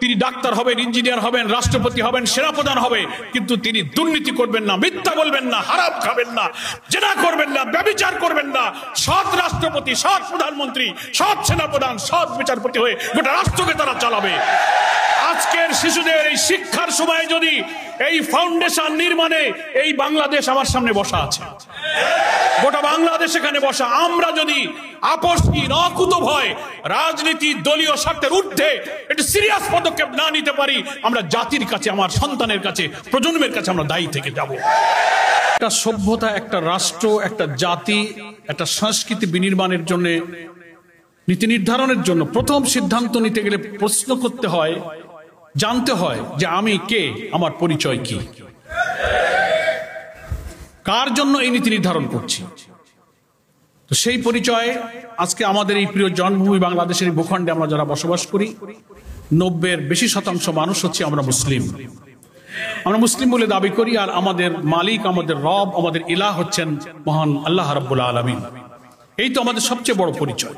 তিনি ডাক্তার হবেন, ইঞ্জিনিয়ার হবেন, রাষ্ট্রপতি হবেন, সেনাপ্রধান হবে, কিন্তু তিনি দুর্নীতি করবেন না, মিথ্যা বলবেন না, হারাম খাবেন না, জেনা করবেন না, ব্যভিচার করবেন না, সৎ রাষ্ট্রপতি, সৎ প্রধানমন্ত্রী, সৎ সেনাপ্রধান, সৎ বিচারপতি হয়ে গোটা রাষ্ট্রকে তারা চালাবে। আজকের শিশুদের এই শিক্ষার সময় যদি এই ফাউন্ডেশন নির্মাণে এই বাংলাদেশ আমার সামনে বসা আছে, গোটা বাংলাদেশ এখানে বসা, আমরা যদি আপসহীন অকুত ভয় রাজনীতি দলীয় স্বার্থের ঊর্ধ্বে একটু সিরিয়াস পদক্ষেপ না নিতে পারি, আমরা জাতির কাছে, আমার সন্তানের কাছে, প্রজন্মের কাছে আমরা দায়ী থেকে যাব। একটা সভ্যতা, একটা রাষ্ট্র, একটা জাতি, একটা সংস্কৃতি বিনির্মাণের জন্য, নীতি নির্ধারণের জন্য প্রথম সিদ্ধান্ত নিতে গেলে প্রশ্ন করতে হয়, জানতে হয় যে আমি কে, আমার পরিচয় কি, কার জন্য এই নীতি নির্ধারণ করছি। তো সেই পরিচয় আজকে আমাদের এই প্রিয় জন্মভূমি বাংলাদেশের ভূখণ্ডে আমরা যারা বসবাস করি, 90-এর বেশি শতাংশ মানুষ হচ্ছে আমরা মুসলিম। আমরা মুসলিম বলে দাবি করি, আর আমাদের মালিক, আমাদের রব, আমাদের ইলাহ হচ্ছেন মহান আল্লাহ রাব্বুল আলামিন। এই তো আমাদের সবচেয়ে বড় পরিচয়।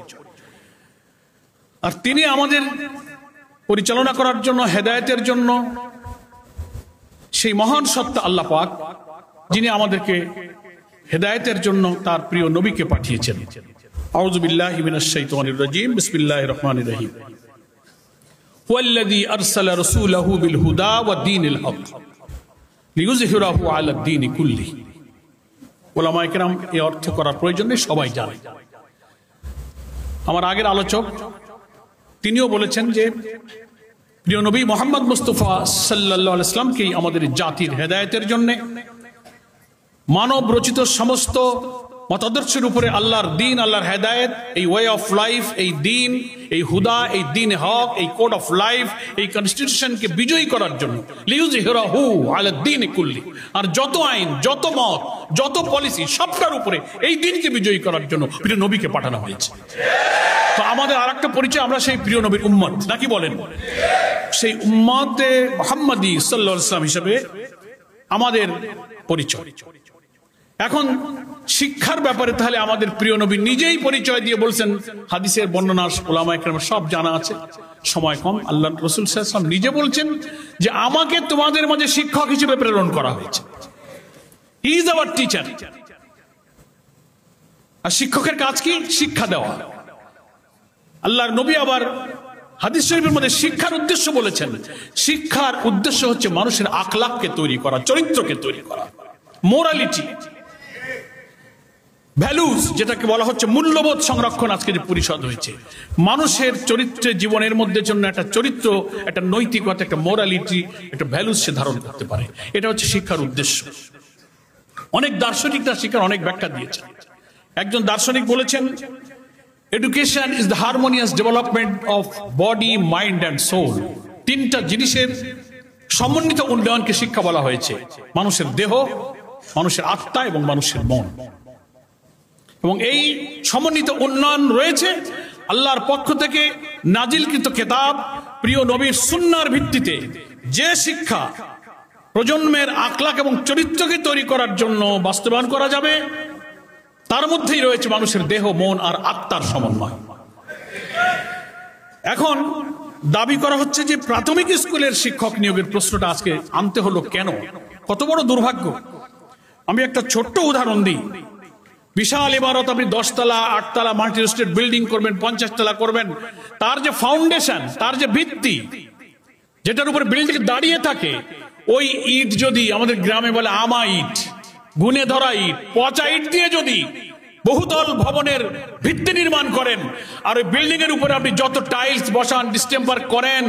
আর তিনি আমাদের পরিচালনা করার জন্য, হেদায়েতের জন্য সেই মহান সত্তা আল্লাহ পাক, যিনি আমাদেরকে হেদায়েতের জন্য তার প্রিয় নবীকে পাঠিয়েছেন। আউযু বিল্লাহি মিনাশ শাইতানির রাজীম, বিসমিল্লাহির রহমানির রহিম। ওয়াল্লাযী আরসালা রাসূলাহু বিল হুদা ওয়া দীনিল হক লিইয়ুযহিরাহু আলাদ দীনি কুল্লিহি। উলামায়ে কেরাম এই অর্থ করার প্রয়োজন নেই, সবাই জানে। আমার আগের আলোচক তিনিও বলেছেন যে প্রিয় নবী মুহাম্মদ মুস্তাফা সাল্লাল্লাহু আলাইহি ওয়াসাল্লামকেই আমাদের জাতির হেদায়েতের জন্য, মানব রচিত সমস্ত মতাদর্শের উপরে আল্লাহর দ্বীন, আল্লাহর হেদায়েত, এই ওয়ে অফ লাইফ, এই দ্বীন, এই হুদা, এই দ্বীন হক, এই কোড অফ লাইফ, এই কনস্টিটিউশনকে বিজয়ী করার জন্য, লিইয়ুযহিরাহু আলাদ দীনি কুল্লি, আর যত আইন, যত মত, যত পলিসি, সবটার উপরে এই দ্বীনকে বিজয়ী করার জন্য প্রিয় নবীকে পাঠানো হয়েছে। তো আমাদের আরেকটা পরিচয়, আমরা সেই প্রিয় নবীর উম্মত, নাকি বলেন? সেই উম্মতে মুহাম্মাদি সাল্লাল্লাহু আলাইহি ওয়াসাল্লাম হিসেবে আমাদের পরিচয়। এখন শিক্ষার ব্যাপারে তাহলে আমাদের প্রিয় নবী নিজেই পরিচয় দিয়ে বলছেন, হাদিসের বর্ণনা উলামায়ে কেরাম সব জানা আছে, সময় কম। আল্লাহ রাসূল সাল্লাল্লাহু আলাইহি ওয়াসাল্লাম নিজে বলছেন যে আমাকে তোমাদের মাঝে শিক্ষক হিসেবে প্রেরণ করা হয়েছে। He is our teacher. আর শিক্ষকের কাজ কি? শিক্ষা দেওয়া। আল্লাহর নবী আবার হাদিস শরীফের মধ্যে শিক্ষার উদ্দেশ্য বলেছেন, শিক্ষার উদ্দেশ্য হচ্ছে মানুষের আখলাককে তৈরি করা, চরিত্রকে তৈরি করা, মোরালিটি, ভ্যালুস, যেটাকে বলা হচ্ছে মূল্যবোধ সংরক্ষণ। আজকে যে পরিষদ হয়েছে, মানুষের চরিত্রে, জীবনের মধ্যে জন্য একটা চরিত্র, একটা নৈতিকতা, একটা মোরালিটি, একটা ভ্যালুস সে ধারণ করতে পারে, এটা হচ্ছে শিক্ষার উদ্দেশ্য। অনেক দার্শনিকরা শিক্ষার অনেক ব্যাখ্যা দিয়েছেন। একজন দার্শনিক বলেছেন, education is the harmonious development of body, mind and soul. তিনটা জিনিসের সমন্বিত উন্নয়নকে শিক্ষা বলা হয়েছে, মানুষের দেহ, মানুষের আত্মা এবং মানুষের মন। এবং এই সমন্বিত উন্নয়ন রয়েছে আল্লাহর পক্ষ থেকে নাজিলকৃত কিতাব, প্রিয় নবীর সুন্নাহর ভিত্তিতে। যে শিক্ষা প্রজন্মের আখলাক এবং চরিত্রকে তৈরি করার জন্য বাস্তবায়ন করা যাবে, তার মধ্যেই রয়েছে মানুষের দেহ, মন আর আত্মার সমন্বয়। এখন দাবি করা হচ্ছে যে প্রাথমিক স্কুলের শিক্ষক নিয়োগের প্রশ্নটা আজকে আনতে হলো কেন? কত বড় দুর্ভাগ্য! আমি একটা ছোট্ট উদাহরণ দিই। বিশাল ইমারত, আপনি 10 তলা 8 তলা মাল্টি স্টেট বিল্ডিং করবেন, 50 তলা করবেন, তার যে ফাউন্ডেশন, তার যে ভিত্তি, যেটার উপরে বিল্ডিং দাঁড়িয়ে থাকে, ওই ইট যদি, আমাদের গ্রামে বলে আমা ইট, গুনে ধরা ইট, পচা ইট দিয়ে যদি বহুতল ভবনের ভিত্তি নির্মাণ করেন, আর ওই বিল্ডিং এর উপরে আপনি যত টাইলস বসান, ডিস্টেম্পার করেন,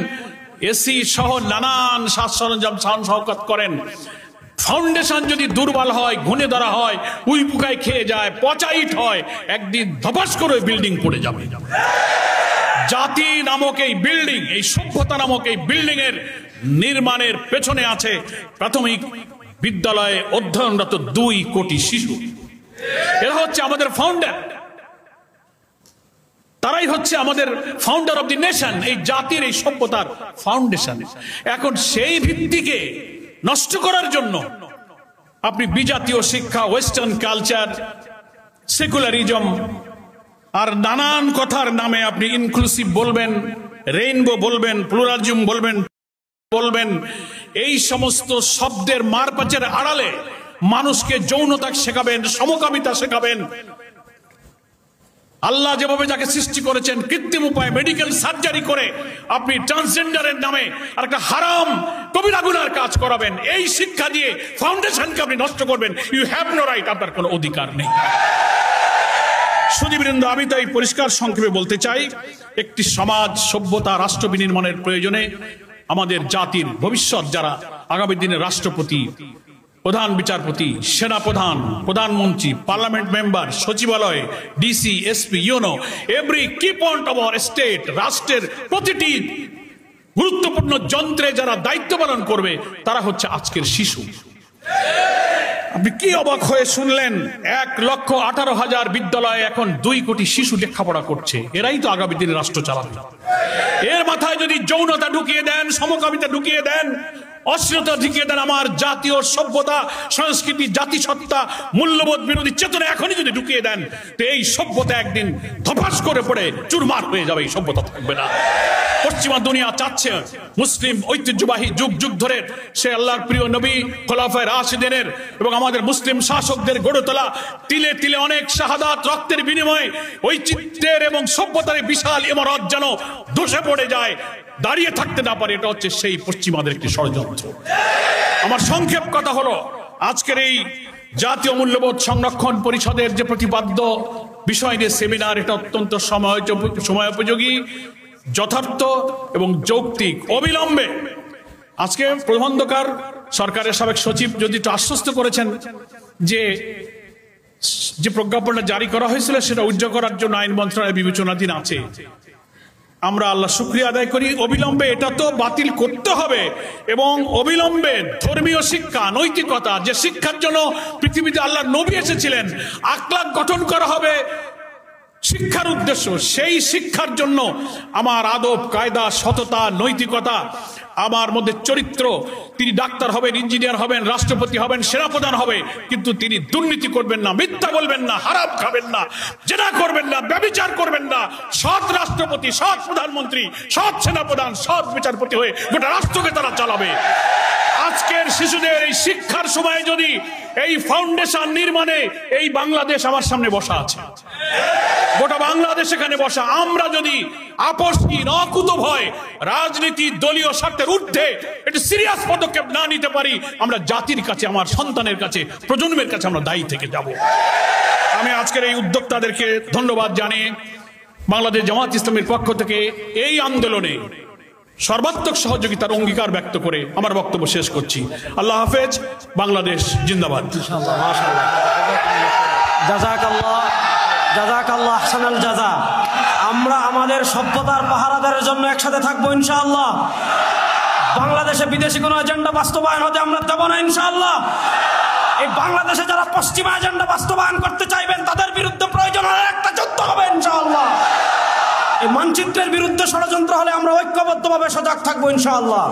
এসি সহ নানান সাজ সরঞ্জাম সাউন্ড শওকত করেন, ফাউন্ডেশন যদি দুর্বল হয়, ঘুনে ধরা হয়, উই পোকায় খেয়ে যায়, পচা ইট হয়, একদিন ধপাস করে বিল্ডিং পড়ে যাবে। জাতি নামক এই বিল্ডিং, এই সভ্যতা নামক এই বিল্ডিং এর নির্মাণের পেছনে আছে প্রাথমিক বিদ্যালয়ে অধ্যয়নরত 2 কোটি শিশু। এরা হচ্ছে আমাদের ফাউন্ডার, তারাই হচ্ছে আমাদের ফাউন্ডার অফ দি নেশন, এই জাতির, এই সভ্যতার ফাউন্ডেশন। এখন সেই ভিত্তিকে নষ্ট করার জন্য আপনি বিজাতীয় শিক্ষা, ওয়েস্টার্ন কালচার, সেকুলারিজম আর নানান কথার নামে আপনি ইনক্লুসিভ বলবেন, রেইনবো বলবেন, প্লুরালিজম বলবেন, এই সমস্ত শব্দের মারপ্যাচের আড়ালে মানুষকে যৌনতা শেখাবেন, সমকামিতা শেখাবেন। আল্লাহ যেভাবে যাকে সৃষ্টি করেছেন কৃত্রিম উপায়ে মেডিকেল সার্জারি করে আপনি ট্রান্সজেন্ডারের নামে আর একটা হারাম কবিরা গুনার কাজ করাবেন, এই শিক্ষা দিয়ে ফাউন্ডেশনকে আপনি নষ্ট করবেন। ইউ হ্যাভ নো রাইট, আপনার কোনো অধিকার নেই। সুধীবৃন্দ, আমি তাই পরিষ্কার সংক্ষেপে বলতে চাই, একটি সমাজ, সভ্যতা, রাষ্ট্র বিনির্মাণের প্রয়োজনে আমাদের জাতির ভবিষ্যৎ যারা আগামী দিনে রাষ্ট্রপতি, প্রধান বিচারপতি, সেনাপ্রধান, প্রধানমন্ত্রী, পার্লামেন্ট মেম্বার, সচিবালয়, DC, SP, UNO, every key point of our state, রাষ্ট্রের প্রতিটি গুরুত্বপূর্ণ যন্ত্রে যারা দায়িত্ব পালন করবে তারা হচ্ছে আজকের শিশু। আপনি কি অবাক হয়ে শুনলেন, 1,18,000 বিদ্যালয়ে এখন 2 কোটি শিশু লেখাপড়া করছে। এরাই তো আগামী দিনে রাষ্ট্র চালাবে। এর মাথায় যদি যৌনতা ঢুকিয়ে দেন, সমকামিতা ঢুকিয়ে দেন, অশ্লীলতা ঢুকিয়ে দেন, আমার জাতীয় সভ্যতা, সংস্কৃতি, জাতিসত্তা, মূল্যবোধ বিরোধী চেতনা এখনই যদি ঢুকিয়ে দেন, তো এই সভ্যতা একদিন ধপাস করে পড়ে চুরমার হয়ে যাবে, এই সভ্যতা থাকবে না। পশ্চিমা দুনিয়া চাচ্ছে মুসলিম ঐতিহ্যবাহী যুগ যুগ ধরে সে আল্লাহর প্রিয় নবী খোলাফায়ে রাশিদিনের এবং আমাদের মুসলিম শাসকদের গড়ে তোলা তিলে তিলে অনেক শাহাদাত, রক্তের বিনিময়ে ঐচিত্র্যের এবং সভ্যতার বিশাল ইমারত যেন ধসে পড়ে যায়, দাঁড়িয়ে থাকতে না পারে। এটা হচ্ছে সেই পশ্চিমাদের একটি ষড়যন্ত্র। আমার সংক্ষেপ কথা হলো, আজকের এই জাতীয় মূল্যবোধ সংরক্ষণ পরিষদের যে প্রতিপাদ্য বিষয় নিয়ে সেমিনার, এটা অত্যন্ত সময়োপযোগী, যথার্থ এবং যৌক্তিক। অবিলম্বে আজকে প্রবন্ধকার সরকারের সাবেক সচিব যদি একটু আশ্বস্ত করেছেন যে প্রজ্ঞাপনটা জারি করা হয়েছিল সেটা উজ্জ্বল করার জন্য আইন মন্ত্রণালয় বিবেচনাধীন আছে। আমরা আল্লাহ শুকরিয়া আদায় করি। অবিলম্বে এটা তো বাতিল করতে হবে এবং অবিলম্বে ধর্মীয় শিক্ষা, নৈতিকতা, যে শিক্ষার জন্য পৃথিবীতে আল্লাহর নবী এসেছিলেন, আখলাক গঠন করা হবে শিক্ষার উদ্দেশ্য। সেই শিক্ষার জন্য আমার আদব কায়দা, সততা, নৈতিকতা, আমার মধ্যে চরিত্র, তিনি ডাক্তার হবেন, ইঞ্জিনিয়ার হবেন, রাষ্ট্রপতি হবেন, সেনাপ্রধান হবে, কিন্তু তিনি দুর্নীতি করবেন না, মিথ্যা বলবেন না, হারাম খাবেন না, জেনা করবেন না, ব্যভিচার করবেন না, সৎ রাষ্ট্রপতি, সৎ প্রধানমন্ত্রী, সৎ সেনাপ্রধান, সৎ বিচারপতি হয়ে গোটা রাষ্ট্রকে তারা চালাবে। আজকের শিশুদের এই শিক্ষার সময় যদি এই ফাউন্ডেশন নির্মাণে এই বাংলাদেশ আমার সামনে বসা আছে, গোটা বাংলাদেশ এখানে বসা, আমরা যদি আপসহীন, অকুত ভয়, রাজনীতি, দলীয় স্বার্থের ঊর্ধ্বে একটু সিরিয়াস পদক্ষেপ না নিতে পারি, আমরা জাতির কাছে, আমার সন্তানের কাছে, প্রজন্মের কাছে আমরা দায়ী থেকে যাব। আমি আজকের এই উদ্যোক্তাদেরকে ধন্যবাদ জানিয়ে বাংলাদেশ জামাত ইসলামীর পক্ষ থেকে এই আন্দোলনে সর্বাত্মক সহযোগিতার অঙ্গীকার ব্যক্ত করে আমার বক্তব্য শেষ করছি। আল্লাহ হাফেজ। বাংলাদেশ জিন্দাবাদ। জাযাকাল্লাহ আহসানাল জাযা। আমরা আমাদের সভ্যতার পাহারাদারের জন্য একসাথে থাকবো ইনশাআল্লাহ। বাংলাদেশে বিদেশি কোনো এজেন্ডা বাস্তবায়ন হতে আমরা দেব না ইনশাআল্লাহ। এই বাংলাদেশে যারা পশ্চিমা এজেন্ডা বাস্তবায়ন করতে চাইবেন তাদের বিরুদ্ধে প্রয়োজন হলে একটা যুদ্ধ হবে ইনশাআল্লাহ। এই মানচিত্রের বিরুদ্ধে ষড়যন্ত্র হলে আমরা ঐক্যবদ্ধভাবে সজাগ থাকবো ইনশাআল্লাহ।